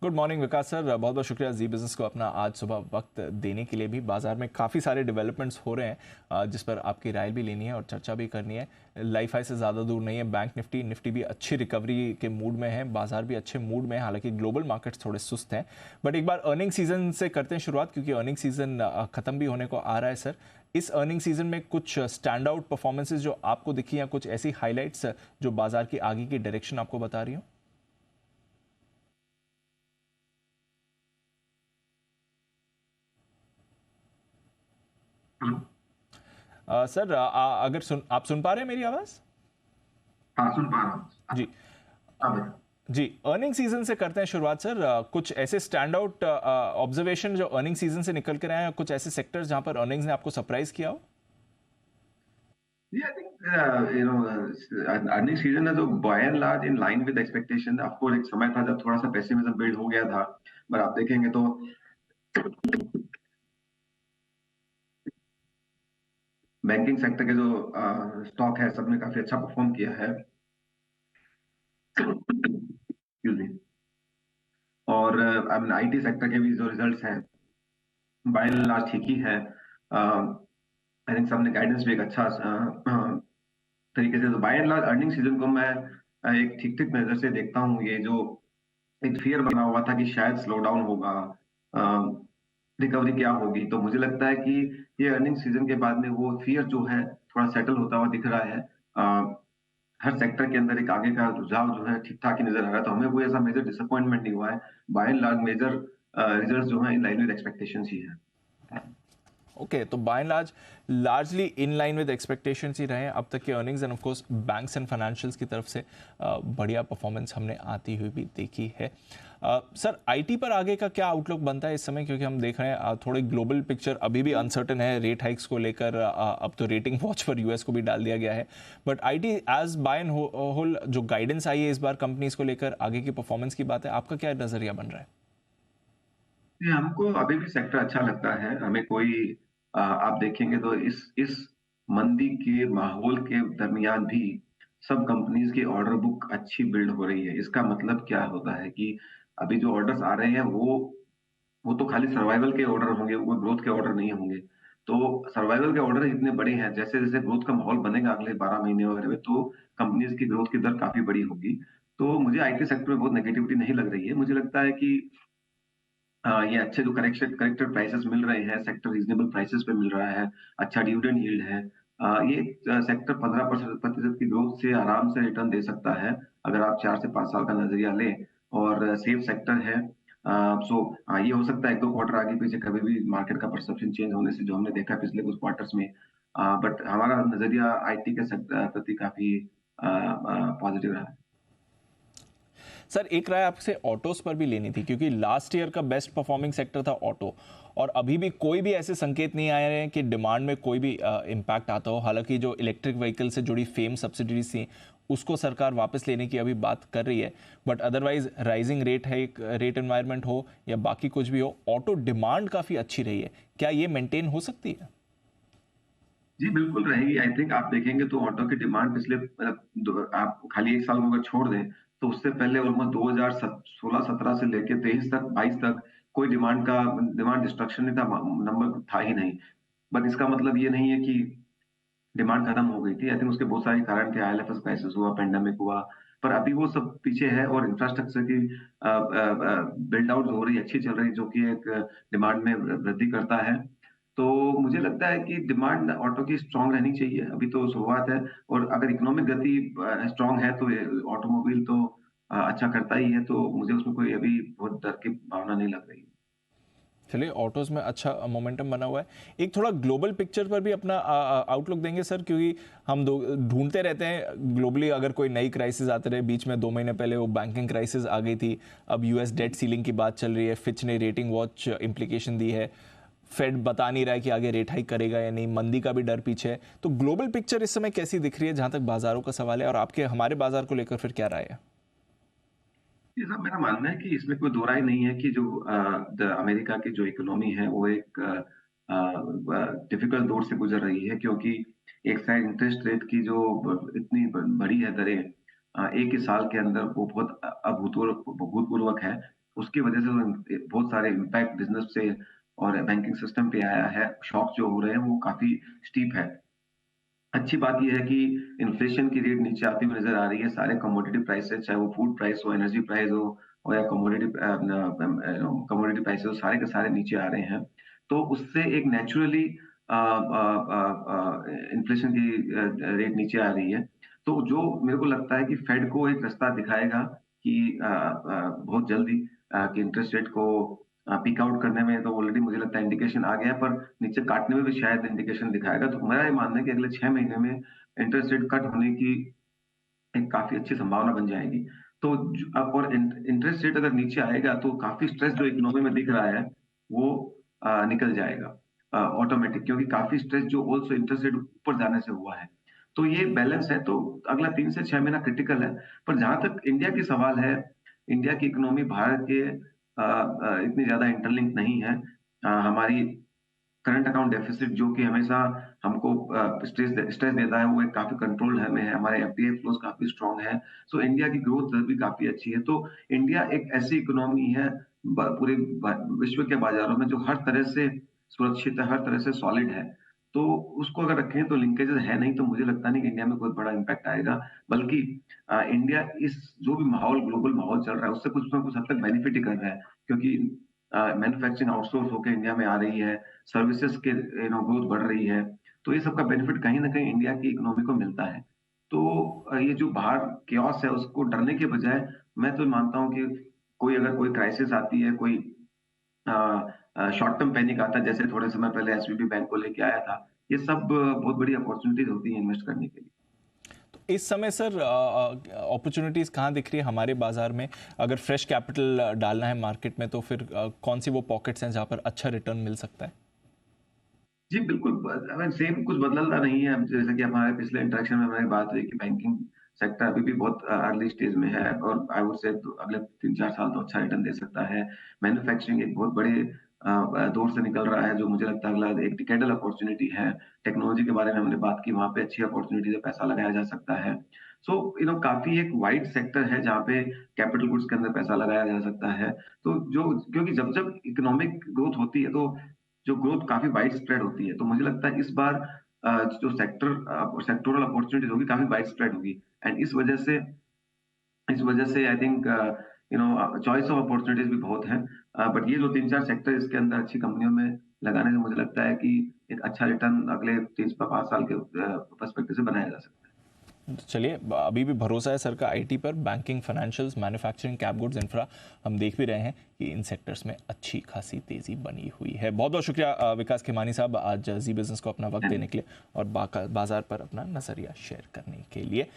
Good morning विकास sir, बहुत बहुत शुक्रिया जी बिज़नेस को अपना आज सुबह वक्त देने के लिए। भी बाजार में काफ़ी सारे डेवलपमेंट्स हो रहे हैं जिस पर आपकी राय भी लेनी है और चर्चा भी करनी है। लाइफ हाई से ज़्यादा दूर नहीं है। बैंक निफ्टी भी अच्छी रिकवरी के मूड में है, बाजार भी अच्छे मूड में है, हालांकि ग्लोबल मार्केट्स थोड़े सुस्त हैं। बट एक बार अर्निंग सीजन से करते हैं शुरुआत, क्योंकि अर्निंग सीजन ख़त्म भी होने को आ रहा है सर। इस अर्निंग सीजन में कुछ स्टैंड आउट परफॉर्मेंसेज जो आपको दिखी, या कुछ ऐसी हाईलाइट्स जो बाजार की आगे की डायरेक्शन आपको बता रही हो? हेलो। सर, अगर आप सुन पा रहे हैं मेरी आवाज़? हाँ, सुन पा रहा हूँ। जी। हाँ भाई। जी, अर्निंग सीजन से करते हैं शुरुआत सर। कुछ ऐसे स्टैंड आउट ऑब्जर्वेशन जो अर्निंग सीजन से निकल कर आए हैं, कुछ ऐसे सेक्टर्स जहां पर अर्निंग्स ने आपको सरप्राइज किया हो? Yeah, I think earning season है तो by and large in line with expectation। आपको एक समय था जब थोड़ा सा पेसिमिज्म बिल्ड हो गया था, पर आप देखेंगे तो बैंकिंग सेक्टर के जो स्टॉक है सबने काफी अच्छा परफॉर्म किया है। Excuse me। और आई मीन आईटी सेक्टर के भी जो रिजल्ट्स हैं बाय एंड लार्ज ठीक ही है। आई थिंक सबने गाइडेंस भी एक अच्छा तरीके से, तो by and large earning season को मैं एक ठीक ठीक नजर से देखता हूँ। ये जो एक फियर बना हुआ था कि शायद स्लो डाउन होगा, रिकवरी क्या होगी, तो मुझे लगता है कि ये अर्निंग सीजन के बाद में वो फियर जो है थोड़ा सेटल होता हुआ दिख रहा है। हर सेक्टर के अंदर एक आगे का रुझाव जो है ठीक ठाक ही नजर आ रहा है, तो हमें कोई ऐसा मेजर डिसअपॉइंटमेंट नहीं हुआ है। By and large major result जो है इन लाइन विद एक्सपेक्टेशंस ही है। ओके, तो by and large largely in line with expectations ही रहे हैं अब तक के earnings, and of course banks and financials की तरफ से बढ़िया परफॉर्मेंस हमने आती हुई भी देखी है। सर, आईटी पर आगे का क्या आउटलुक बनता है इस समय, क्योंकि हम देख रहे हैं थोड़े ग्लोबल पिक्चर अभी भी अनसर्टन है रेट हाइक्स को लेकर। अब तो रेटिंग वॉच पर यूएस को भी डाल दिया गया है। But IT as by and whole जो गाइडेंस आई है इस बार कंपनीज को लेकर आगे की परफॉर्मेंस की बात है, आपका क्या नजरिया बन रहा है? ये हमको अभी भी सेक्टर अच्छा लगता है। हमें कोई आप देखेंगे तो इस मंदी के माहौल के दरमियान भी सब कंपनीज की ऑर्डर बुक अच्छी बिल्ड हो रही है। इसका मतलब क्या होता है कि अभी जो ऑर्डर्स आ रहे हैं वो तो खाली सर्वाइवल के ऑर्डर होंगे, वो ग्रोथ के ऑर्डर नहीं होंगे। तो सर्वाइवल के ऑर्डर इतने बड़े हैं, जैसे जैसे ग्रोथ का माहौल बनेगा अगले 12 महीने वगैरह में, तो कंपनीज की ग्रोथ की दर काफी बड़ी होगी। तो मुझे आईटी सेक्टर में बहुत नेगेटिविटी नहीं लग रही है। मुझे लगता है कि ये अच्छे जो करेक्टेड प्राइसेस मिल रहे हैं, सेक्टर रीजनेबल प्राइसेस पे मिल रहा है, अच्छा डिविडेंड यील्ड है। ये सेक्टर 15% की ग्रोथ से आराम से रिटर्न दे सकता है अगर आप 4 से 5 साल का नजरिया लें, और सेफ सेक्टर है। सो ये हो सकता है एक दो क्वार्टर आगे पीछे कभी भी मार्केट का परसेप्शन चेंज होने से, जो हमने देखा पिछले कुछ क्वार्टर्स में। बट हमारा नजरिया आईटी के सेक्टर प्रति काफी पॉजिटिव रहा है। सर, एक राय आपसे ऑटोस पर भी लेनी थी, क्योंकि लास्ट ईयर का बेस्ट परफॉर्मिंग सेक्टर था ऑटो, और अभी भी कोई भी ऐसे संकेत नहीं आए हैं कि डिमांड में कोई भी इम्पैक्ट आता हो। हालांकि जो इलेक्ट्रिक व्हीकल से जुड़ी फेम सब्सिडीज थी उसको सरकार वापस लेने की अभी बात कर रही है, बट अदरवाइज राइजिंग रेट है, एक रेट एनवायरनमेंट हो या बाकी कुछ भी हो, ऑटो डिमांड काफ़ी अच्छी रही है। क्या ये मेंटेन हो सकती है? जी बिल्कुल रहेगी। आई थिंक आप देखेंगे तो ऑटो की डिमांड पिछले आप खाली एक साल को अगर छोड़ दें तो उससे पहले ऑलमोस्ट 2016-17 से लेके 23 तक 22 तक कोई डिमांड डिस्ट्रक्शन नहीं था, नंबर था ही नहीं। बट इसका मतलब ये नहीं है कि डिमांड खत्म हो गई थी। आई थिंक उसके बहुत सारे कारण थे, आईएलएफएस क्राइसिस हुआ, पेंडेमिक हुआ, पर अभी वो सब पीछे है और इंफ्रास्ट्रक्चर की बिल्ड आउट हो रही है, अच्छी चल रही है, जो कि एक डिमांड में वृद्धि करता है। तो मुझे लगता है कि डिमांड ऑटो की स्ट्रांग रहनी चाहिए, अभी तो शुरुआत है। और अगर इकोनॉमिक गति स्ट्रांग है तो ऑटोमोबाइल तो अच्छा करता ही है, तो मुझे उसमें कोई अभी बहुत डर की भावना नहीं लग रही। चलिए, ऑटोज में अच्छा मोमेंटम बना हुआ है। एक थोड़ा ग्लोबल पिक्चर पर भी अपना आउटलुक देंगे सर, क्योंकि हम ढूंढते रहते हैं ग्लोबली अगर कोई नई क्राइसिस आते रहे। बीच में 2 महीने पहले वो बैंकिंग क्राइसिस आ गई थी, अब यूएस डेट सीलिंग की बात चल रही है, फिच ने रेटिंग वॉच इम्प्लीकेशन दी है, फेड बता नहीं रहा है कि आगे रेट हाइक करेगा या नहीं, मंदी का भी डर पीछे है। तो ग्लोबल पिक्चर इस समय कैसी दिख रही है जहां तक बाजारों का सवाल है, और आपके हमारे बाजार को लेकर फिर क्या राय है? ये सब मेरा मानना है कि इसमें कोई दो राय नहीं है कि जो अमेरिका की जो इकोनॉमी है वो एक डिफिकल्ट दौर से गुजर रही है, क्योंकि एक साइड इंटरेस्ट रेट की जो इतनी बड़ी है दरें, एक ही साल के अंदर वो बहुत अभूतपूर्व भूतपूर्वक है। उसकी वजह से बहुत सारे इम्पैक्ट बिजनेस से और बैंकिंग सिस्टम पे आया है। शॉक जो हो रहे हैं वो काफी स्टीप है। अच्छी बात ये है कि इन्फ्लेशन की रेट नीचे आती हुई नजर आ रही है। सारे कमोडिटी प्राइसेस, चाहे वो फूड प्राइस हो, एनर्जी प्राइस हो, और या कमोडिटी प्राइसेस हो, सारे के सारे नीचे आ रहे हैं। तो उससे एक नेचुरली इन्फ्लेशन की रेट नीचे आ रही है। तो जो मेरे को लगता है कि फेड को एक रास्ता दिखाएगा कि बहुत जल्दी कि इंटरेस्ट रेट को पीक आउट करने में तो ऑलरेडी मुझे लगता है इंडिकेशन आ गया है, पर नीचे काटने में भी शायद इंडिकेशन दिखाएगा। तो मेरा ये मानना है कि अगले 6 महीने में इंटरेस्ट रेट कट होने की एक काफी अच्छी संभावना बन जाएगी। तो अब और इंटरेस्ट रेट अगर नीचे आएगा तो काफी स्ट्रेस जो इकोनॉमी में दिख रहा है वो निकल जाएगा ऑटोमेटिक, क्योंकि काफी स्ट्रेस जो ऑल्सो इंटरेस्ट रेट ऊपर जाने से हुआ है। तो ये बैलेंस है। तो अगला 3 से 6 महीना क्रिटिकल है। पर जहां तक इंडिया की सवाल है, इंडिया की इकोनॉमी भारत के इतनी ज्यादा इंटरलिंक नहीं है। हमारी करंट अकाउंट डेफिसिट जो कि हमेशा हमको स्ट्रेस देता है, वो एक काफी कंट्रोल है में है। हमारे एफडीआई फ्लोज काफी स्ट्रांग है। सो इंडिया की ग्रोथ दर भी काफी अच्छी है। तो इंडिया एक ऐसी इकोनॉमी है पूरे विश्व के बाजारों में जो हर तरह से सुरक्षित है, हर तरह से सॉलिड है। तो उसको अगर रखें तो लिंकेजेस है नहीं, तो मुझे लगता नहीं कि इंडिया में कोई बड़ा इम्पैक्ट आएगा। बल्कि इंडिया इस जो भी माहौल, ग्लोबल माहौल चल रहा है, उससे कुछ ना कुछ हद तक बेनिफिट ही कर रहा है, क्योंकि मैन्युफैक्चरिंग आउटसोर्स होकर इंडिया में आ रही है, सर्विसेज के ग्रोथ बढ़ रही है। तो ये सबका बेनिफिट कहीं ना कहीं इंडिया की इकोनॉमी को मिलता है। तो ये जो बाहर केओस है उसको डरने के बजाय मैं तो मानता हूँ कि कोई अगर कोई क्राइसिस आती है, कोई शॉर्ट टर्म पैनिक आता है, जैसे थोड़े समय पहले एसवीबी बैंक को लेके आया था, ये सब बहुत बड़ी अपॉर्चुनिटीज होती है इन्वेस्ट करने के लिए। इस समय सर अपॉर्चुनिटीज़ कहाँ दिख रही है हमारे बाजार में? अगर फ्रेश कैपिटल डालना है मार्केट में तो फिर कौन सी वो पॉकेट्स हैं जहाँ पर अच्छा रिटर्न मिल सकता है? जी, बिल्कुल। सेम कुछ बदलता नहीं है। जैसे कि हमारे पिछले इंटरेक्शन में हमारी बात हुई कि बैंकिंग सेक्टर अभी भी बहुत अर्ली स्टेज में है, और आई वुड से तो अगले 3-4 साल तो अच्छा रिटर्न दे सकता है। मैन्युफैक्चरिंग एक बहुत बड़े दौर से निकल रहा है, जो मुझे लगता है अगला एक डिकेडल अपॉर्चुनिटी है। टेक्नोलॉजी के बारे में हमने बात की, वहाँ पे अच्छी अपॉर्चुनिटी है, पैसा लगाया जा सकता है। सो काफ़ी एक वाइड सेक्टर है जहाँ पे कैपिटल गुड्स के अंदर पैसा लगाया जा सकता है। तो जो क्योंकि जब-जब इकोनॉमिक ग्रोथ होती है तो जो ग्रोथ काफी वाइड स्प्रेड होती है, तो मुझे लगता है इस बार जो सेक्टोरल अपॉर्चुनिटीज होगी काफी वाइड स्प्रेड होगी। एंड इस वजह से I think choice of opportunities भी बहुत है। बट ये जो 3-4 सेक्टर इसके अंदर अच्छी कंपनियों में लगाने से मुझे लगता है कि एक अच्छा रिटर्न अगले 3 से 5 साल के पर्सपेक्टिव से बनाया जा सकता है। चलिए, अभी भी भरोसा है सर का आईटी पर। Banking, financials, manufacturing, cap goods, infra, हम देख भी रहे हैं कि इन सेक्टर्स में अच्छी खासी तेज़ी बनी हुई है। बहुत बहुत शुक्रिया विकास खेमानी साहब, आज जी बिजनेस को अपना वक्त देने के लिए और बाजार पर अपना नज़रिया शेयर करने के लिए।